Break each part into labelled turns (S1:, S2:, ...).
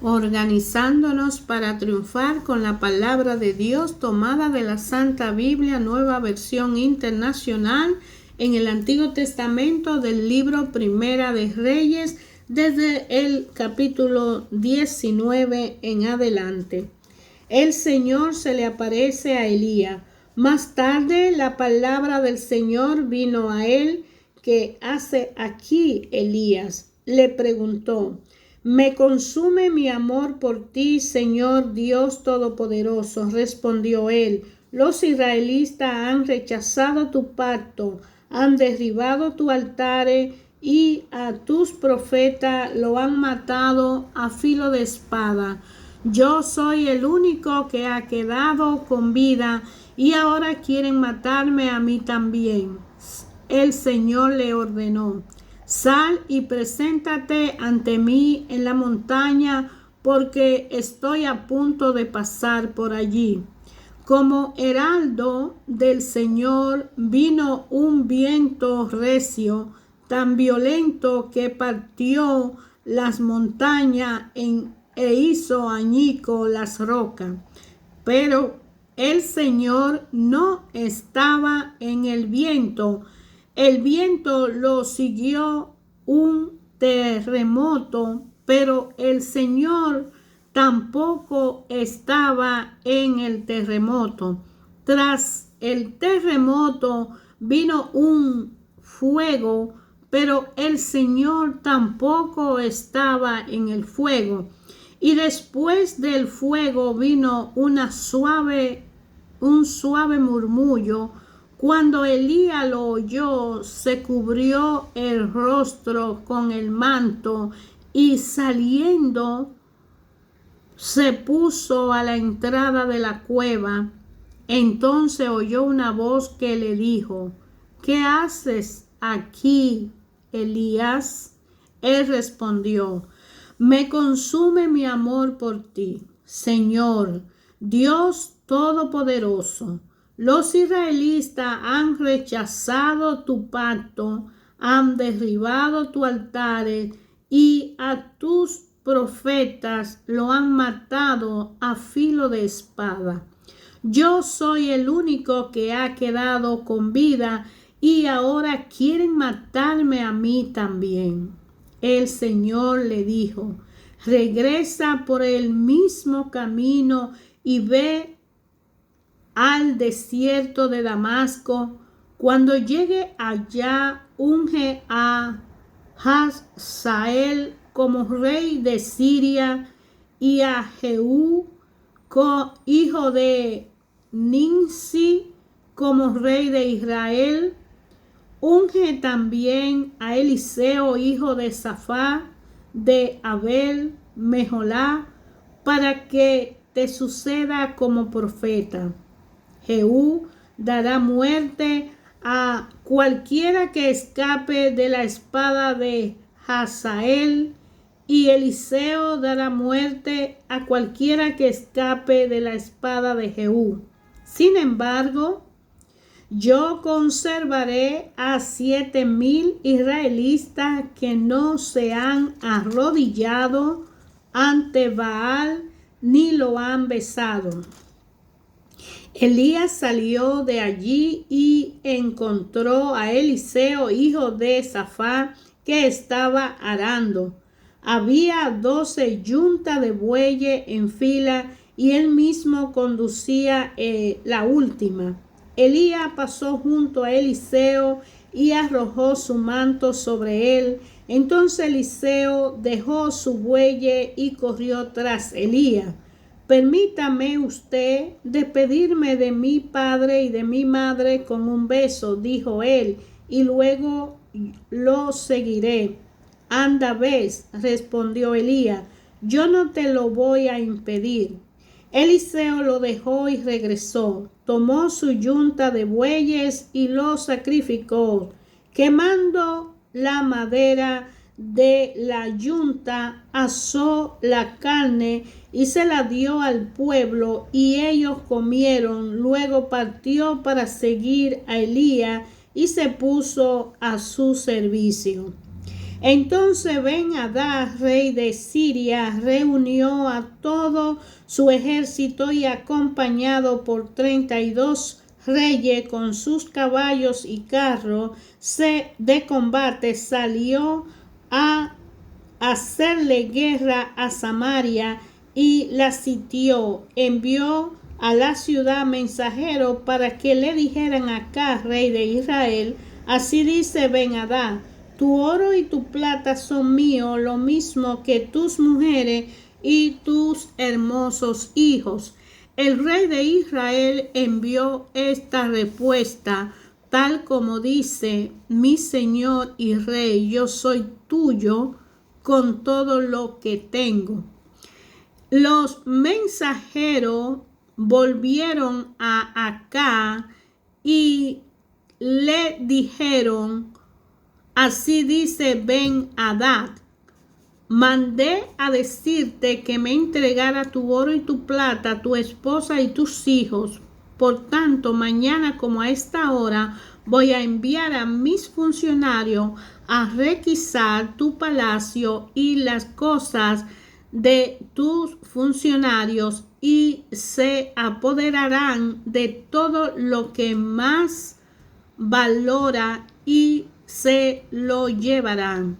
S1: organizándonos para triunfar con la palabra de Dios tomada de la Santa Biblia, Nueva Versión Internacional, en el Antiguo Testamento del libro Primera de Reyes, desde el capítulo 19 en adelante. El Señor se le aparece a Elías. Más tarde la palabra del Señor vino a él: ¿qué hace aquí, Elías? Le preguntó. Me consume mi amor por ti, Señor Dios Todopoderoso, respondió él. Los israelitas han rechazado tu pacto, han derribado tu altar y a tus profetas lo han matado a filo de espada. Yo soy el único que ha quedado con vida y ahora quieren matarme a mí también. El Señor le ordenó. Sal y preséntate ante mí en la montaña, porque estoy a punto de pasar por allí. Como heraldo del Señor vino un viento recio, tan violento que partió las montañas e hizo añicos las rocas. Pero el Señor no estaba en el viento. El viento lo siguió un terremoto, pero el Señor tampoco estaba en el terremoto. Tras el terremoto vino un fuego, pero el Señor tampoco estaba en el fuego. Y después del fuego vino un suave murmullo. Cuando Elías lo oyó, se cubrió el rostro con el manto y saliendo se puso a la entrada de la cueva. Entonces oyó una voz que le dijo: ¿qué haces aquí, Elías? Él respondió: me consume mi amor por ti, Señor, Dios Todopoderoso. Los israelitas han rechazado tu pacto, han derribado tu altar y a tus profetas lo han matado a filo de espada. Yo soy el único que ha quedado con vida y ahora quieren matarme a mí también. El Señor le dijo: regresa por el mismo camino y ve al desierto de Damasco. Cuando llegue allá, unge a Hazael como rey de Siria y a Jehú, hijo de Nimsi, como rey de Israel. Unge también a Eliseo, hijo de Safá, de Abel Meholá, para que te suceda como profeta. Jehú dará muerte a cualquiera que escape de la espada de Hazael, y Eliseo dará muerte a cualquiera que escape de la espada de Jehú. Sin embargo, yo conservaré a 7,000 israelitas que no se han arrodillado ante Baal ni lo han besado. Elías salió de allí y encontró a Eliseo, hijo de Safá, que estaba arando. Había 12 yuntas de bueyes en fila y él mismo conducía la última. Elías pasó junto a Eliseo y arrojó su manto sobre él. Entonces Eliseo dejó su buey y corrió tras Elías. Permítame usted despedirme de mi padre y de mi madre con un beso, dijo él, y luego lo seguiré. Anda, ves, respondió Elías, yo no te lo voy a impedir. Eliseo lo dejó y regresó. Tomó su yunta de bueyes y lo sacrificó. Quemando la madera de la yunta, asó la carne y se la dio al pueblo, y ellos comieron. Luego partió para seguir a Elías y se puso a su servicio. Entonces Ben-Hadad, rey de Siria, reunió a todo su ejército y acompañado por 32 reyes con sus caballos y carros de combate, salió a hacerle guerra a Samaria y la sitió. Envió a la ciudad mensajeros para que le dijeran a Acaz, rey de Israel: así dice Ben-Hadad, tu oro y tu plata son míos, lo mismo que tus mujeres y tus hermosos hijos. El rey de Israel envió esta respuesta, tal como dice: mi señor y rey, yo soy tuyo con todo lo que tengo. Los mensajeros volvieron a Acaz y le dijeron: así dice Ben-Hadad, mandé a decirte que me entregara tu oro y tu plata, tu esposa y tus hijos. Por tanto, mañana como a esta hora voy a enviar a mis funcionarios a requisar tu palacio y las cosas de tus funcionarios, y se apoderarán de todo lo que más valora y se lo llevarán.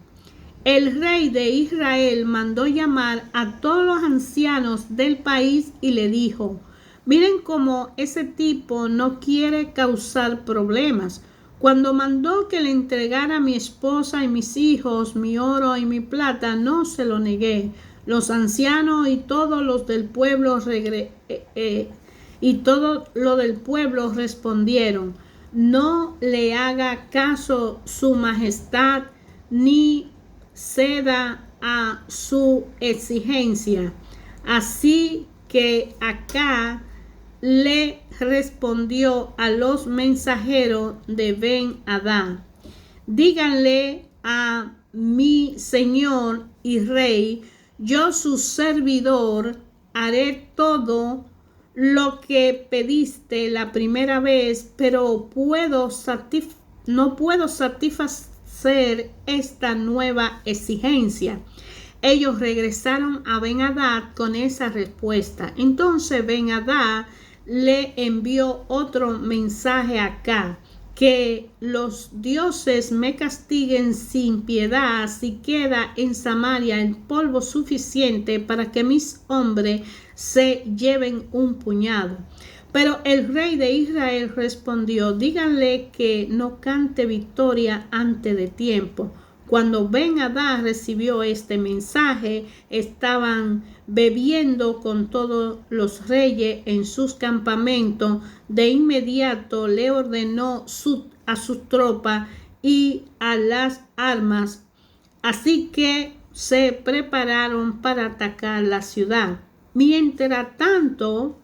S1: El rey de Israel mandó llamar a todos los ancianos del país y le dijo: miren cómo ese tipo no quiere causar problemas. Cuando mandó que le entregara a mi esposa y mis hijos, mi oro y mi plata, no se lo negué. Los ancianos y todos los del pueblo respondieron: no le haga caso su majestad ni ceda a su exigencia. Así que Acaz le respondió a los mensajeros de Ben-Hadad: díganle a mi señor y rey, yo su servidor haré todo lo que pediste la primera vez, pero no puedo satisfacer esta nueva exigencia. Ellos regresaron a Ben-Hadad con esa respuesta. Entonces Ben-Hadad le envió otro mensaje a Acaz: que los dioses me castiguen sin piedad si queda en Samaria el polvo suficiente para que mis hombres se lleven un puñado. Pero el rey de Israel respondió: díganle que no cante victoria antes de tiempo. Cuando Ben-Hadad recibió este mensaje, estaban bebiendo con todos los reyes en sus campamentos. De inmediato le ordenó a sus tropas y a las armas, así que se prepararon para atacar la ciudad. Mientras tanto,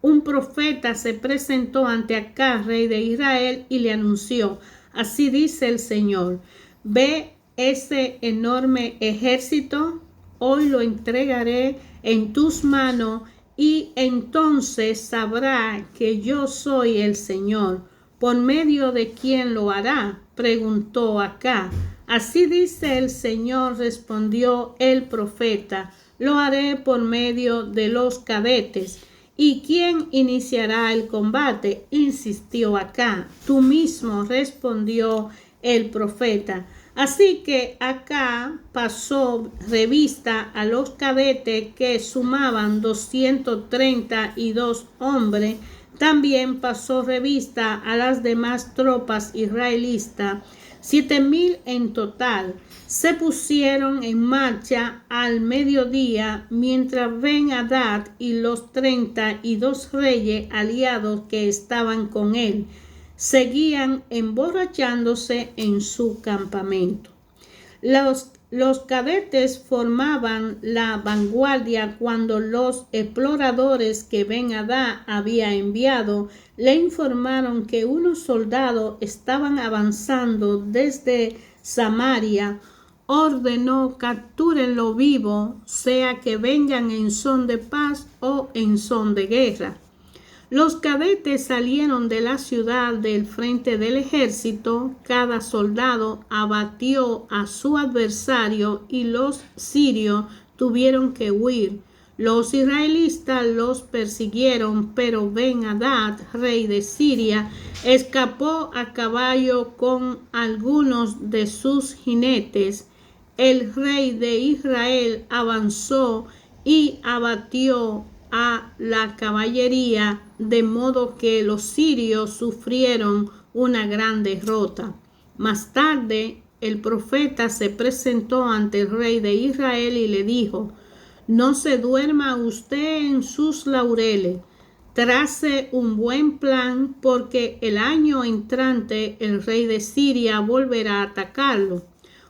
S1: un profeta se presentó ante Acaz, rey de Israel, y le anunció: así dice el Señor, ve ese enorme ejército, hoy lo entregaré en tus manos y entonces sabrá que yo soy el Señor. ¿Por medio de quién lo hará?, preguntó Acaz. Así dice el Señor, respondió el profeta, lo haré por medio de los cadetes. ¿Y quién iniciará el combate?, insistió Acaz. Tú mismo, respondió el profeta. Así que Acaz pasó revista a los cadetes, que sumaban 232 hombres. También pasó revista a las demás tropas israelitas, 7,000 en total. Se pusieron en marcha al mediodía, mientras Ben-Hadad y los 32 reyes aliados que estaban con él seguían emborrachándose en su campamento. Los cadetes formaban la vanguardia cuando los exploradores que Ben-Hadad había enviado le informaron que unos soldados estaban avanzando desde Samaria. Ordenó: captúrenlo vivo, sea que vengan en son de paz o en son de guerra. Los cadetes salieron de la ciudad del frente del ejército. Cada soldado abatió a su adversario y los sirios tuvieron que huir. Los israelitas los persiguieron, pero Ben-Hadad, rey de Siria, escapó a caballo con algunos de sus jinetes. El rey de Israel avanzó y abatió a la caballería, de modo que los sirios sufrieron una gran derrota. Más tarde, el profeta se presentó ante el rey de Israel y le dijo: no se duerma usted en sus laureles, trace un buen plan, porque el año entrante el rey de Siria volverá a atacarlo.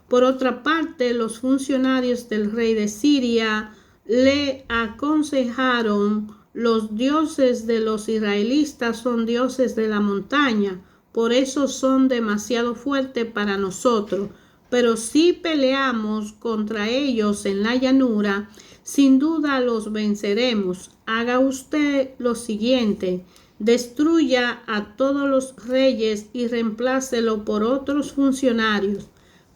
S1: Por otra parte, los funcionarios del rey de Siria le aconsejaron: los dioses de los israelitas son dioses de la montaña, por eso son demasiado fuertes para nosotros. Pero si peleamos contra ellos en la llanura, sin duda los venceremos. Haga usted lo siguiente: destruya a todos los reyes y reemplácelo por otros funcionarios.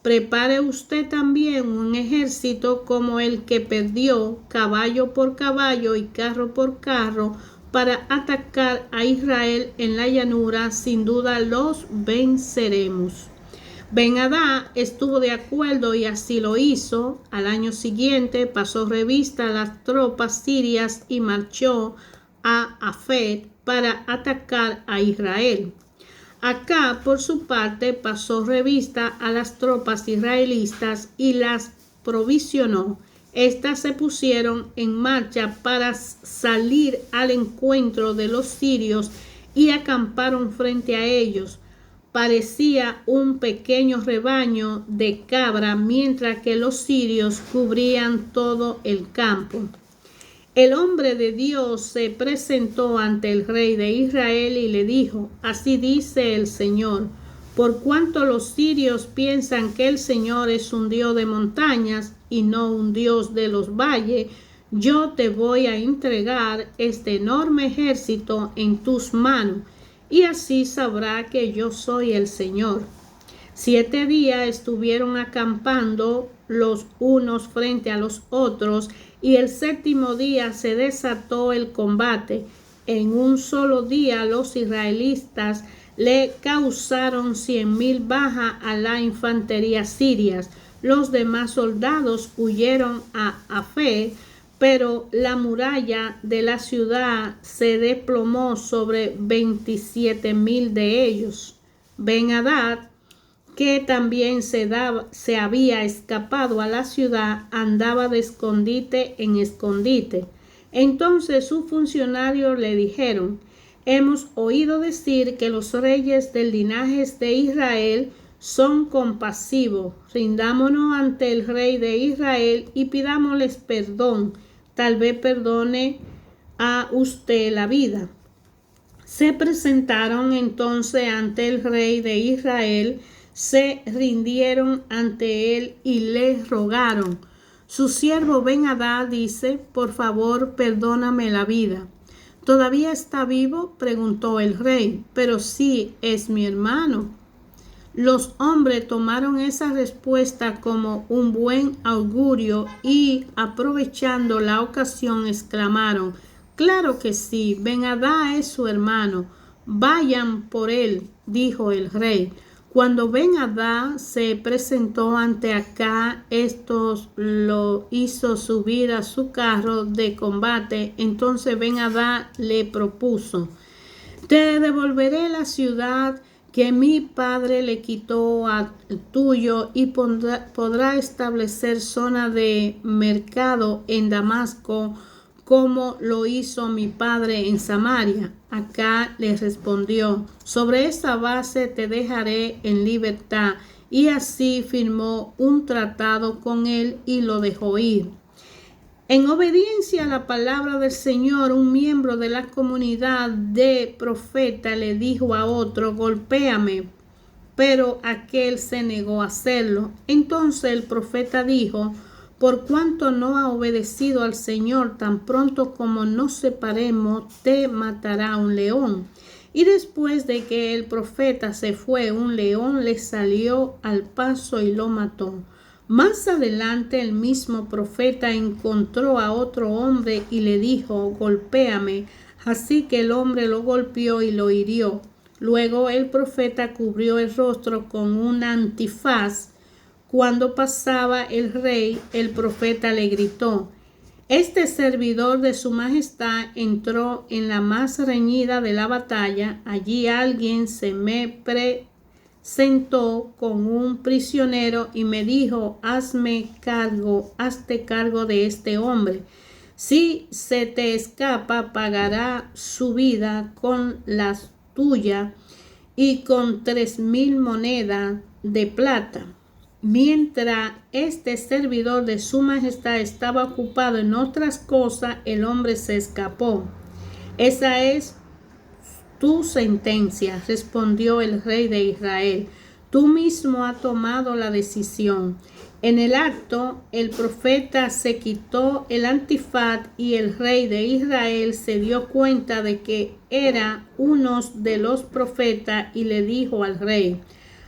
S1: Prepare usted también un ejército como el que perdió, caballo por caballo y carro por carro, para atacar a Israel en la llanura. Sin duda los venceremos. Ben-Hadad estuvo de acuerdo y así lo hizo. Al año siguiente pasó revista a las tropas sirias y marchó a Afec para atacar a Israel. Acab, por su parte, pasó revista a las tropas israelitas y las provisionó. Estas se pusieron en marcha para salir al encuentro de los sirios y acamparon frente a ellos. Parecía un pequeño rebaño de cabra, mientras que los sirios cubrían todo el campo. El hombre de Dios se presentó ante el rey de Israel y le dijo: así dice el Señor, por cuanto los sirios piensan que el Señor es un Dios de montañas y no un Dios de los valles, yo te voy a entregar este enorme ejército en tus manos, y así sabrá que yo soy el Señor. 7 días estuvieron acampando los unos frente a los otros, y el 7º día se desató el combate. En un solo día los israelitas le causaron 100,000 bajas a la infantería siria. Los demás soldados huyeron a Afec, pero la muralla de la ciudad se desplomó sobre 27,000 de ellos. Ben-Hadad, que también se había escapado a la ciudad, andaba de escondite en escondite. Entonces sus funcionarios le dijeron: hemos oído decir que los reyes del linaje de Israel son compasivos. Rindámonos ante el rey de Israel y pidámosles perdón. Tal vez perdone a usted la vida. Se presentaron entonces ante el rey de Israel, se rindieron ante él y le rogaron. Su siervo Ben-Hadad dice: por favor, perdóname la vida. ¿Todavía está vivo?, preguntó el rey. Pero sí, es mi hermano. Los hombres tomaron esa respuesta como un buen augurio y, aprovechando la ocasión, exclamaron: claro que sí, Ben-Hadad es su hermano. Vayan por él, dijo el rey. Cuando Ben-Hadad se presentó ante Acab, estos lo hizo subir a su carro de combate. Entonces Ben-Hadad le propuso: te devolveré la ciudad que mi padre le quitó al tuyo y podrá establecer zona de mercado en Damasco, como lo hizo mi padre en Samaria. Acab le respondió: sobre esa base te dejaré en libertad. Y así firmó un tratado con él y lo dejó ir. En obediencia a la palabra del Señor, un miembro de la comunidad de profetas le dijo a otro: golpéame. Pero aquel se negó a hacerlo. Entonces el profeta dijo: por cuanto no ha obedecido al Señor, tan pronto como nos separemos, te matará un león. Y después de que el profeta se fue, un león le salió al paso y lo mató. Más adelante el mismo profeta encontró a otro hombre y le dijo: golpéame. Así que el hombre lo golpeó y lo hirió. Luego el profeta cubrió el rostro con un antifaz. Cuando pasaba el rey, el profeta le gritó: este servidor de su majestad entró en la más reñida de la batalla. Allí alguien se me presentó con un prisionero y me dijo: hazte cargo de este hombre. Si se te escapa, pagará su vida con la tuya y con 3,000 monedas de plata. Mientras este servidor de su majestad estaba ocupado en otras cosas, el hombre se escapó. Esa es tu sentencia, respondió el rey de Israel. Tú mismo has tomado la decisión. En el acto, el profeta se quitó el antifaz y el rey de Israel se dio cuenta de que era uno de los profetas y le dijo al rey: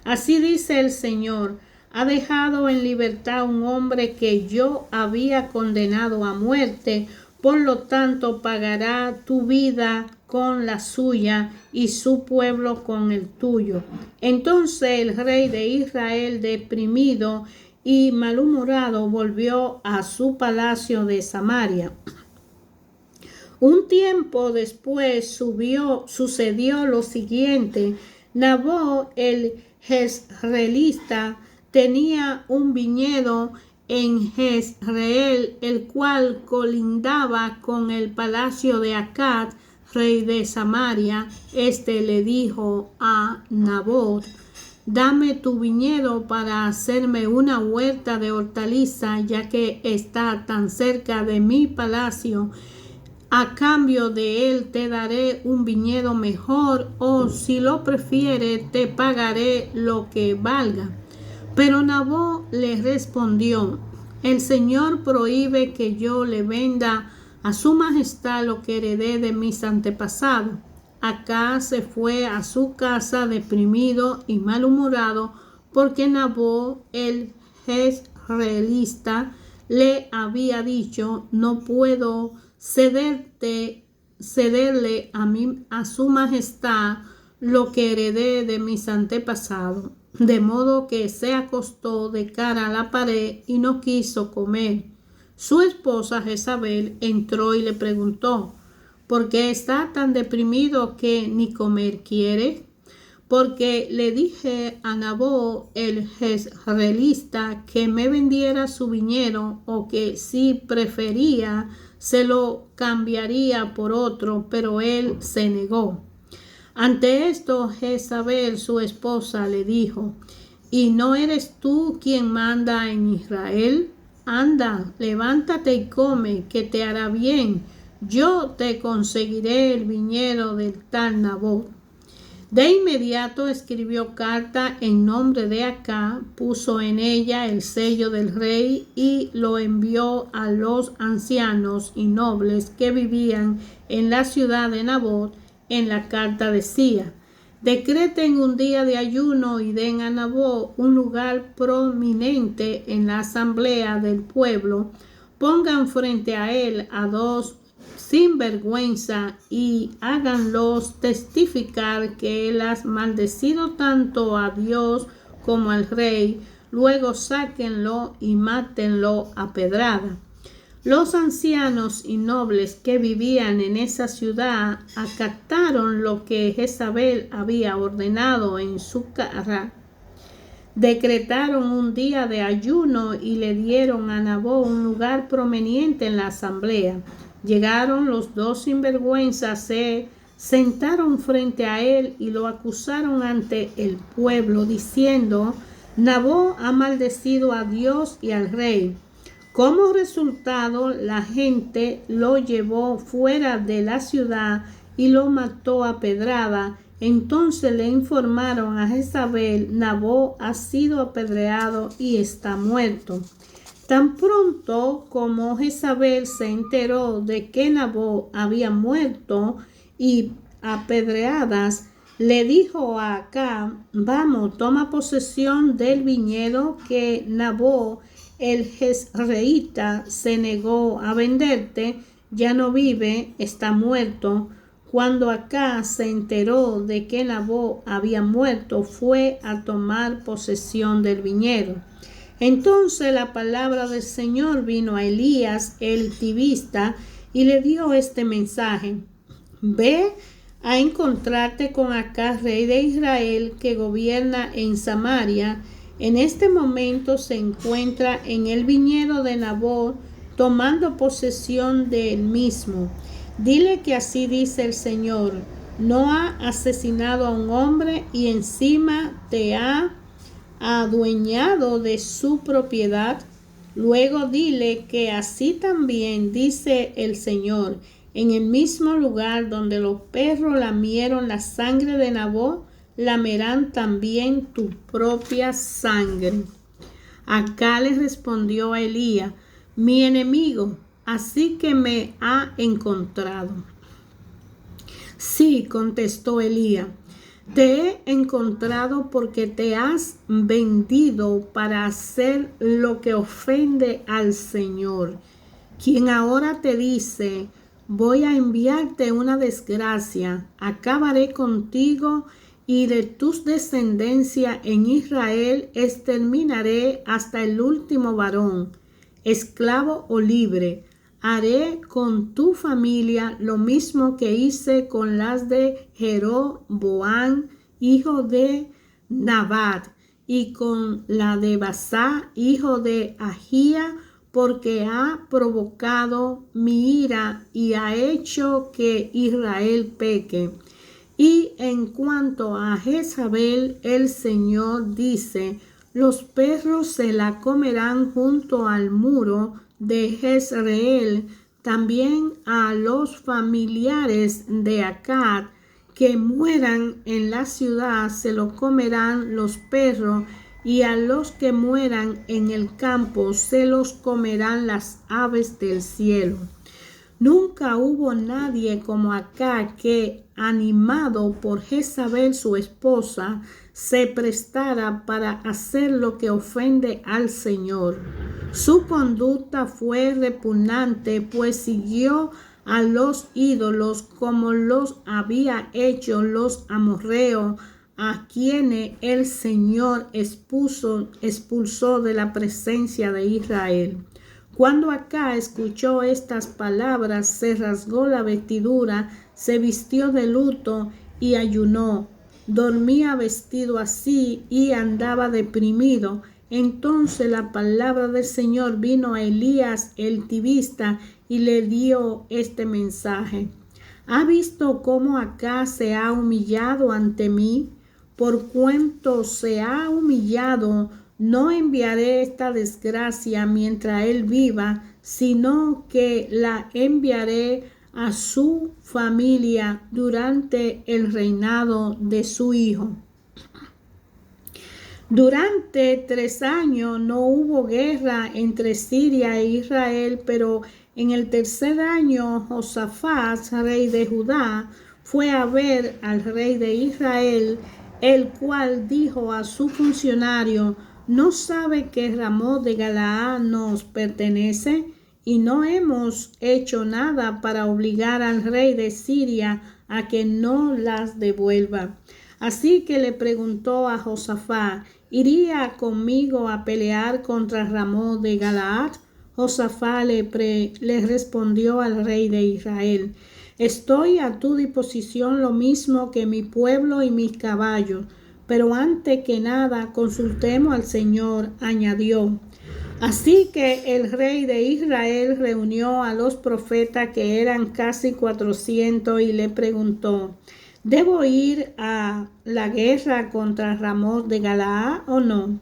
S1: así dice el Señor: ha dejado en libertad a un hombre que yo había condenado a muerte, por lo tanto pagará tu vida con la suya y su pueblo con el tuyo. Entonces el rey de Israel, deprimido y malhumorado, volvió a su palacio de Samaria. Un tiempo después sucedió lo siguiente. Nabot el jezreelita tenía un viñedo en Jezreel, el cual colindaba con el palacio de Acab, rey de Samaria. Este le dijo a Nabot: dame tu viñedo para hacerme una huerta de hortaliza, ya que está tan cerca de mi palacio. A cambio de él te daré un viñedo mejor, o si lo prefieres, te pagaré lo que valga. Pero Nabot le respondió: el Señor prohíbe que yo le venda a su majestad lo que heredé de mis antepasados. Acab se fue a su casa deprimido y malhumorado porque Nabot el jezreelita le había dicho: no puedo cederle a su majestad lo que heredé de mis antepasados. De modo que se acostó de cara a la pared y no quiso comer. Su esposa Jezabel entró y le preguntó: ¿por qué está tan deprimido que ni comer quiere? Porque le dije a Nabot el jezreelita que me vendiera su viñedo, o que si prefería se lo cambiaría por otro, pero él se negó. Ante esto, Jezabel, su esposa, le dijo: ¿y no eres tú quien manda en Israel? Anda, levántate y come, que te hará bien. Yo te conseguiré el viñedo del tal Nabot. De inmediato escribió carta en nombre de Acab, puso en ella el sello del rey y lo envió a los ancianos y nobles que vivían en la ciudad de Nabot. En la carta decía: decreten un día de ayuno y den a Nabot un lugar prominente en la asamblea del pueblo. Pongan frente a él a 2 sinvergüenza y háganlos testificar que él ha maldecido tanto a Dios como al rey. Luego sáquenlo y mátenlo a pedrada. Los ancianos y nobles que vivían en esa ciudad acataron lo que Jezabel había ordenado en su cara. Decretaron un día de ayuno y le dieron a Nabot un lugar prominente en la asamblea. Llegaron los 2 sinvergüenzas, se sentaron frente a él y lo acusaron ante el pueblo, diciendo: Nabot ha maldecido a Dios y al rey. Como resultado, la gente lo llevó fuera de la ciudad y lo mató a pedrada. Entonces le informaron a Jezabel: Nabot ha sido apedreado y está muerto. Tan pronto como Jezabel se enteró de que Nabot había muerto y apedreadas, le dijo a Acab: vamos, toma posesión del viñedo que Nabot el jezreelita se negó a venderte. Ya no vive, está muerto. Cuando Acab se enteró de que Nabot había muerto, fue a tomar posesión del viñedo. Entonces la palabra del Señor vino a Elías el tibista y le dio este mensaje: ve a encontrarte con Acab, rey de Israel, que gobierna en Samaria. En este momento se encuentra en el viñedo de Nabot, tomando posesión del mismo. Dile que así dice el Señor: no ha asesinado a un hombre y encima te ha adueñado de su propiedad. Luego dile que así también dice el Señor: en el mismo lugar donde los perros lamieron la sangre de Nabot, lamerán también tu propia sangre. Acab le respondió a Elías: mi enemigo, así que me ha encontrado. Sí, contestó Elías, te he encontrado porque te has vendido para hacer lo que ofende al Señor, quien ahora te dice: voy a enviarte una desgracia, acabaré contigo y de tus descendencias en Israel exterminaré hasta el último varón, esclavo o libre. Haré con tu familia lo mismo que hice con las de Jeroboam, hijo de Nabat, y con la de Basá, hijo de Ahía, porque ha provocado mi ira y ha hecho que Israel peque. Y en cuanto a Jezabel, el Señor dice: los perros se la comerán junto al muro de Jezreel. También a los familiares de Acab que mueran en la ciudad se lo comerán los perros, y a los que mueran en el campo se los comerán las aves del cielo. Nunca hubo nadie como Acab que, animado por Jezabel su esposa, se prestara para hacer lo que ofende al Señor. Su conducta fue repugnante, pues siguió a los ídolos como los había hecho los amorreos, a quienes el Señor expulsó de la presencia de Israel. Cuando Acab escuchó estas palabras, se rasgó la vestidura, se vistió de luto y ayunó. Dormía vestido así y andaba deprimido. Entonces la palabra del Señor vino a Elías el tibista y le dio este mensaje: ¿ha visto cómo Acab se ha humillado ante mí? Por cuanto se ha humillado, no enviaré esta desgracia mientras él viva, sino que la enviaré a su familia durante el reinado de su hijo. Durante 3 años no hubo guerra entre Siria e Israel, pero en el tercer año Josafat, rey de Judá, fue a ver al rey de Israel, el cual dijo a su funcionario: ¿no sabe que Ramot de Galaad nos pertenece? Y no hemos hecho nada para obligar al rey de Siria a que no las devuelva. Así que le preguntó a Josafat: ¿iría conmigo a pelear contra Ramot de Galaad? Josafat le respondió al rey de Israel: estoy a tu disposición lo mismo que mi pueblo y mis caballos. Pero antes que nada consultemos al Señor, añadió. Así que el rey de Israel reunió a los profetas, que eran casi 400, y le preguntó: ¿debo ir a la guerra contra Ramot de Galaad o no?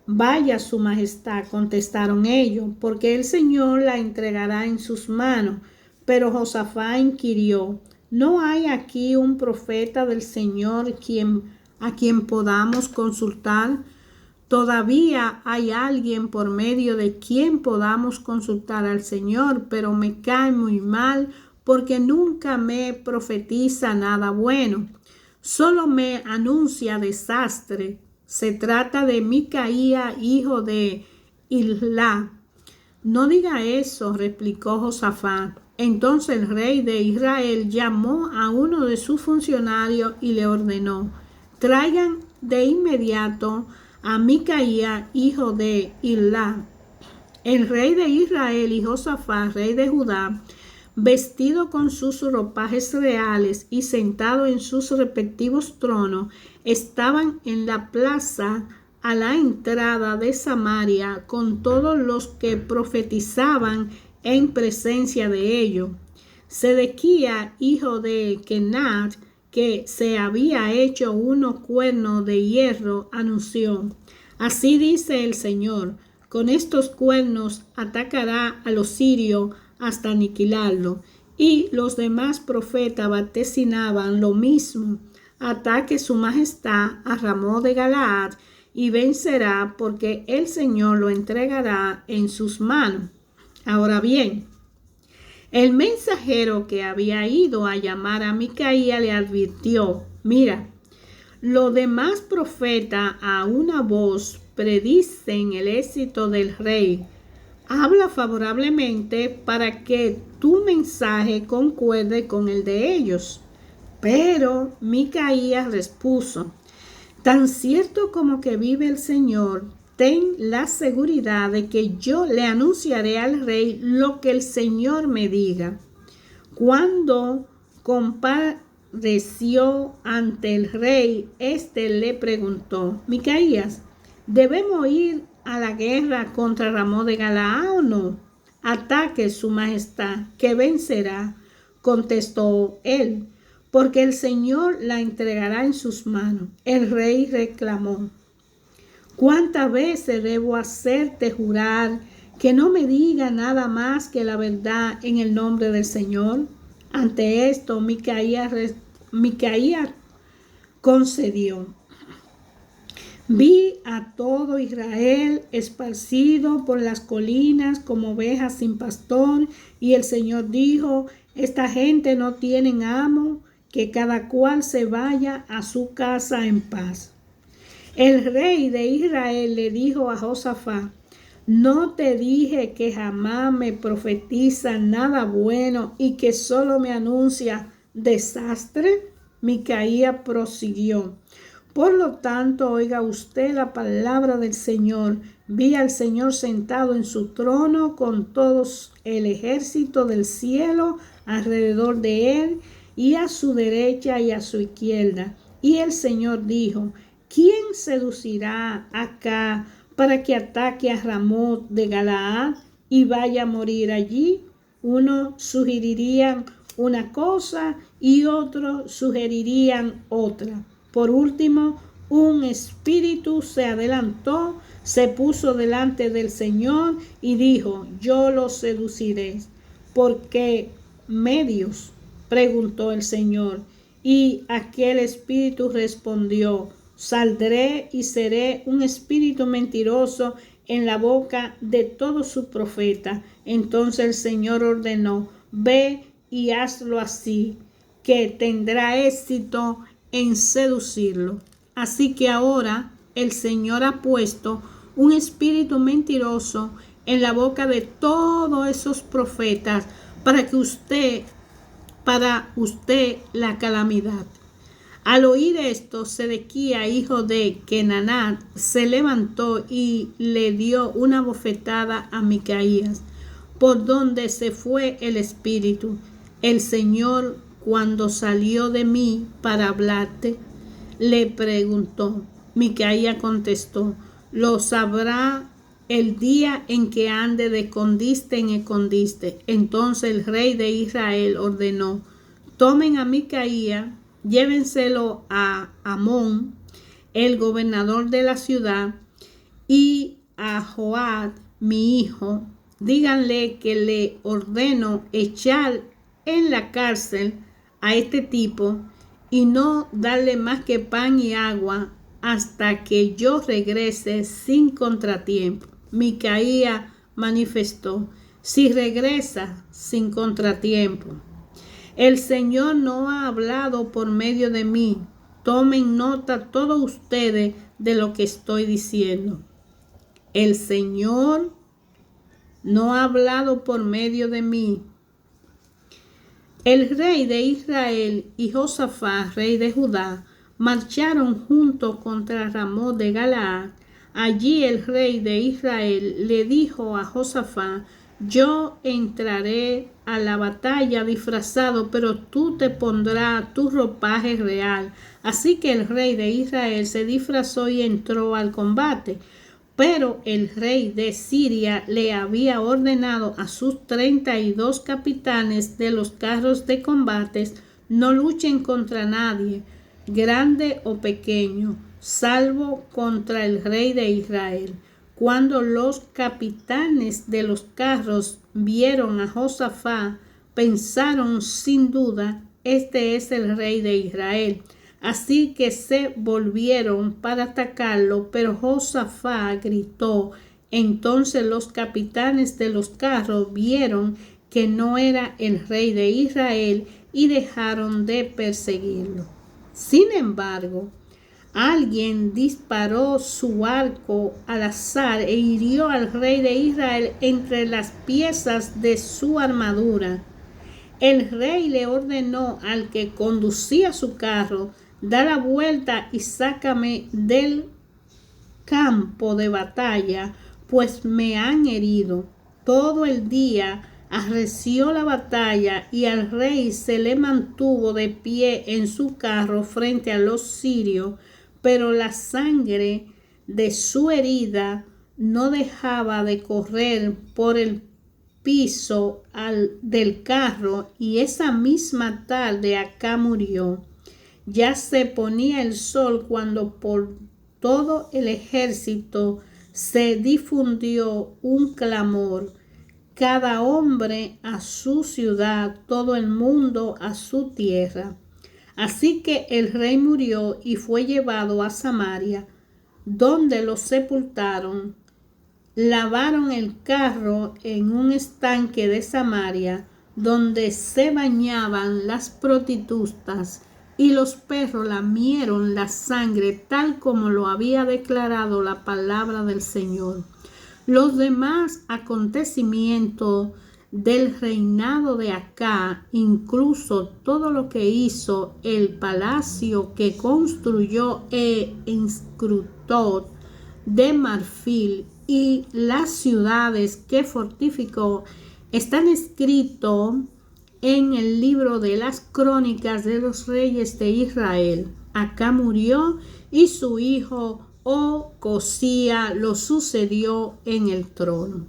S1: Vaya, su majestad, contestaron ellos, porque el Señor la entregará en sus manos. Pero Josafat inquirió: ¿no hay aquí un profeta del Señor a quien podamos consultar? Todavía hay alguien por medio de quien podamos consultar al Señor, pero me cae muy mal porque nunca me profetiza nada bueno. Solo me anuncia desastre. Se trata de Micaía, hijo de Ilá. No diga eso, replicó Josafat. Entonces el rey de Israel llamó a uno de sus funcionarios y le ordenó: traigan de inmediato a Micaía, hijo de Ilá. El rey de Israel y Josafat, rey de Judá, vestido con sus ropajes reales y sentado en sus respectivos tronos, estaban en la plaza a la entrada de Samaria con todos los que profetizaban en presencia de ellos. Sedequía, hijo de Kenat, que se había hecho unos cuernos de hierro, anunció: así dice el Señor, con estos cuernos atacará a los sirios hasta aniquilarlo. Y los demás profetas vaticinaban lo mismo: ataque su majestad a Ramón de Galaad y vencerá, porque el Señor lo entregará en sus manos. Ahora bien, el mensajero que había ido a llamar a Micaía le advirtió: mira, los demás profetas a una voz predicen el éxito del rey. Habla favorablemente para que tu mensaje concuerde con el de ellos. Pero Micaía respuso: tan cierto como que vive el Señor, ten la seguridad de que yo le anunciaré al rey lo que el Señor me diga. Cuando compareció ante el rey, éste le preguntó: Micaías, ¿debemos ir a la guerra contra Ramón de Galaad o no? Ataque su majestad, que vencerá, contestó él, porque el Señor la entregará en sus manos. El rey reclamó: ¿cuántas veces debo hacerte jurar que no me diga nada más que la verdad en el nombre del Señor? Ante esto, Micaía concedió: vi a todo Israel esparcido por las colinas como ovejas sin pastor, y el Señor dijo: esta gente no tiene amo, que cada cual se vaya a su casa en paz. El rey de Israel le dijo a Josafat: ¿no te dije que jamás me profetiza nada bueno y que solo me anuncia desastre? Micaía prosiguió: por lo tanto, oiga usted la palabra del Señor. Vi al Señor sentado en su trono con todo el ejército del cielo alrededor de él, y a su derecha y a su izquierda. Y el Señor dijo: ¿quién seducirá acá para que ataque a Ramón de Galaad y vaya a morir allí? Uno sugerirían una cosa y otro sugerirían otra. Por último, un espíritu se adelantó, se puso delante del Señor y dijo: yo lo seduciré. ¿Por qué medios?, preguntó el Señor. Y aquel espíritu respondió: saldré y seré un espíritu mentiroso en la boca de todos sus profetas. Entonces el Señor ordenó: ve y hazlo así, que tendrá éxito en seducirlo. Así que ahora el Señor ha puesto un espíritu mentiroso en la boca de todos esos profetas para usted la calamidad. Al oír esto, Sedequía, hijo de Kenanat, se levantó y le dio una bofetada a Micaías, por donde se fue el espíritu. El Señor, cuando salió de mí para hablarte, le preguntó. Micaía contestó: lo sabrá el día en que ande de escondite en escondite. Entonces el rey de Israel ordenó: tomen a Micaía, llévenselo a Amón, el gobernador de la ciudad, y a Joab, mi hijo. Díganle que le ordeno echar en la cárcel a este tipo y no darle más que pan y agua hasta que yo regrese sin contratiempo. Micaía manifestó: si regresa sin contratiempo. El Señor no ha hablado por medio de mí. Tomen nota todos ustedes de lo que estoy diciendo. El Señor no ha hablado por medio de mí. El rey de Israel y Josafat, rey de Judá, marcharon juntos contra Ramot de Galaad. Allí el rey de Israel le dijo a Josafat: yo entraré a la batalla disfrazado, pero tú te pondrás tu ropaje real. Así que el rey de Israel se disfrazó y entró al combate. Pero el rey de Siria le había ordenado a sus 32 capitanes de los carros de combates: no luchen contra nadie, grande o pequeño, salvo contra el rey de Israel. Cuando los capitanes de los carros vieron a Josafat, pensaron sin duda: este es el rey de Israel. Así que se volvieron para atacarlo, pero Josafat gritó. Entonces los capitanes de los carros vieron que no era el rey de Israel y dejaron de perseguirlo. Sin embargo, alguien disparó su arco al azar e hirió al rey de Israel entre las piezas de su armadura. El rey le ordenó al que conducía su carro: da la vuelta y sácame del campo de batalla, pues me han herido. Todo el día arreció la batalla y al rey se le mantuvo de pie en su carro frente a los sirios, pero la sangre de su herida no dejaba de correr por el piso del carro, y esa misma tarde Acá murió. Ya se ponía el sol cuando por todo el ejército se difundió un clamor: cada hombre a su ciudad, todo el mundo a su tierra. Así que el rey murió y fue llevado a Samaria, donde lo sepultaron. Lavaron el carro en un estanque de Samaria, donde se bañaban las prostitutas, y los perros lamieron la sangre, tal como lo había declarado la palabra del Señor. Los demás acontecimientos del reinado de Acá, incluso todo lo que hizo, el palacio que construyó e inscriptó de marfil y las ciudades que fortificó, están escritos en el libro de las crónicas de los reyes de Israel. Acá murió y su hijo Ocosía lo sucedió en el trono.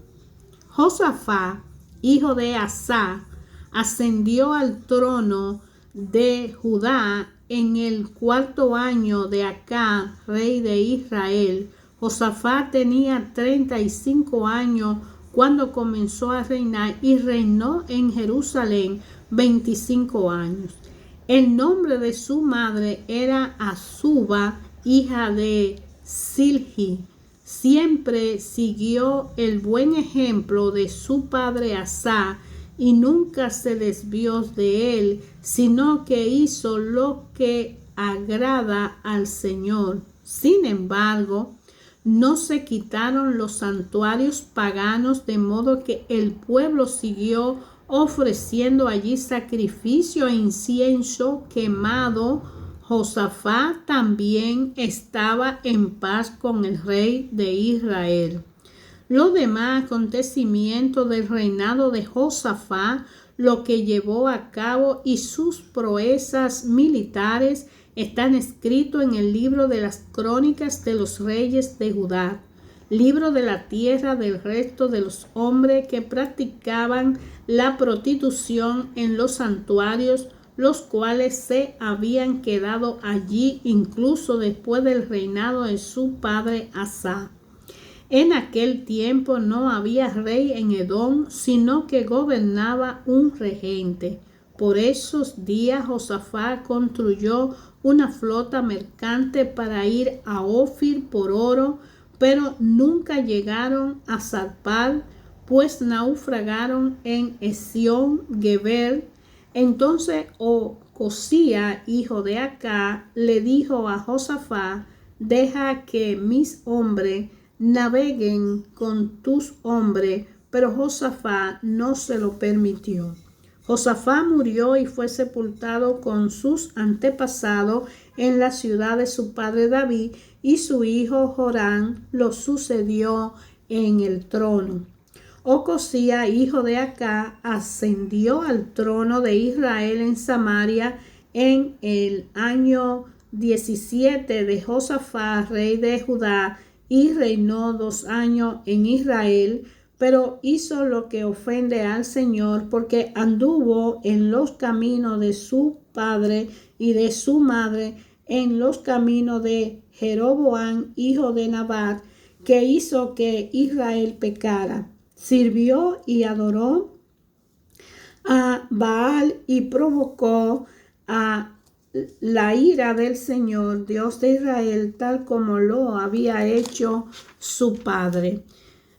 S1: Josafat, hijo de Asa, ascendió al trono de Judá en el 4º año de Acá, rey de Israel. Josafat tenía 35 años cuando comenzó a reinar y reinó en Jerusalén 25 años. El nombre de su madre era Azuba, hija de Silhi. Siempre siguió el buen ejemplo de su padre Asa y nunca se desvió de él, sino que hizo lo que agrada al Señor. Sin embargo, no se quitaron los santuarios paganos, de modo que el pueblo siguió ofreciendo allí sacrificio e incienso quemado. Josafat también estaba en paz con el rey de Israel. Los demás acontecimientos del reinado de Josafat, lo que llevó a cabo y sus proezas militares, están escritos en el libro de las crónicas de los reyes de Judá, libro de la tierra del resto de los hombres que practicaban la prostitución en los santuarios, los cuales se habían quedado allí incluso después del reinado de su padre Asa. En aquel tiempo no había rey en Edom, sino que gobernaba un regente. Por esos días Josafat construyó una flota mercante para ir a Ofir por oro, pero nunca llegaron a zarpar, pues naufragaron en Esión-Geber. Entonces Ocosía, hijo de Acá, le dijo a Josafat: deja que mis hombres naveguen con tus hombres, pero Josafat no se lo permitió. Josafat murió y fue sepultado con sus antepasados en la ciudad de su padre David, y su hijo Joram lo sucedió en el trono. Ocosía, hijo de Acá, ascendió al trono de Israel en Samaria en el año 17 de Josafat, rey de Judá, y reinó 2 años en Israel, pero hizo lo que ofende al Señor, porque anduvo en los caminos de su padre y de su madre, en los caminos de Jeroboam, hijo de Nabat, que hizo que Israel pecara. Sirvió y adoró a Baal y provocó a la ira del Señor, Dios de Israel, tal como lo había hecho su padre.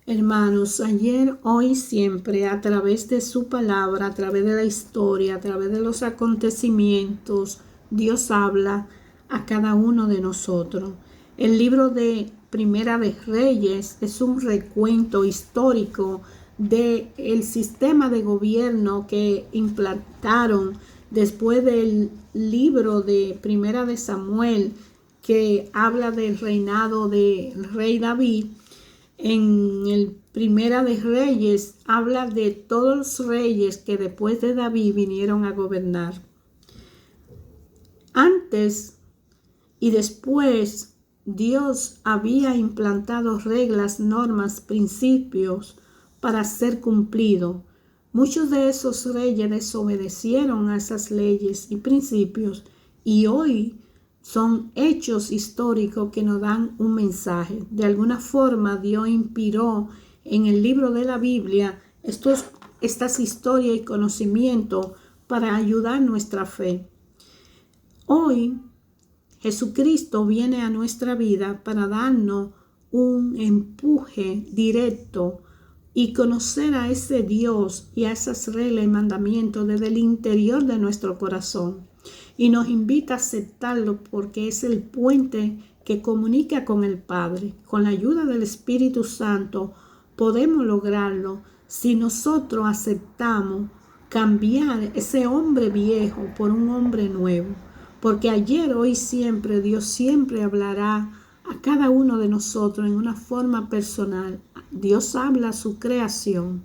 S1: Hermanos, ayer, hoy, siempre, a través de su palabra, a través de la historia, a través de los acontecimientos, Dios habla a cada uno de nosotros. El libro de Primera de Reyes es un recuento histórico del sistema de gobierno que implantaron después del libro de Primera de Samuel, que habla del reinado del rey David. En el Primera de Reyes habla de todos los reyes que después de David vinieron a gobernar. Antes y después, Dios había implantado reglas, normas, principios para ser cumplido. Muchos de esos reyes desobedecieron a esas leyes y principios, y hoy son hechos históricos que nos dan un mensaje. De alguna forma, Dios inspiró en el libro de la Biblia estas historias y conocimientos para ayudar nuestra fe. Hoy, Jesucristo viene a nuestra vida para darnos un empuje directo y conocer a ese Dios y a esas reglas y mandamientos desde el interior de nuestro corazón. Y nos invita a aceptarlo porque es el puente que comunica con el Padre. Con la ayuda del Espíritu Santo podemos lograrlo si nosotros aceptamos cambiar ese hombre viejo por un hombre nuevo. Porque ayer, hoy, siempre, Dios siempre hablará a cada uno de nosotros en una forma personal. Dios habla a su creación.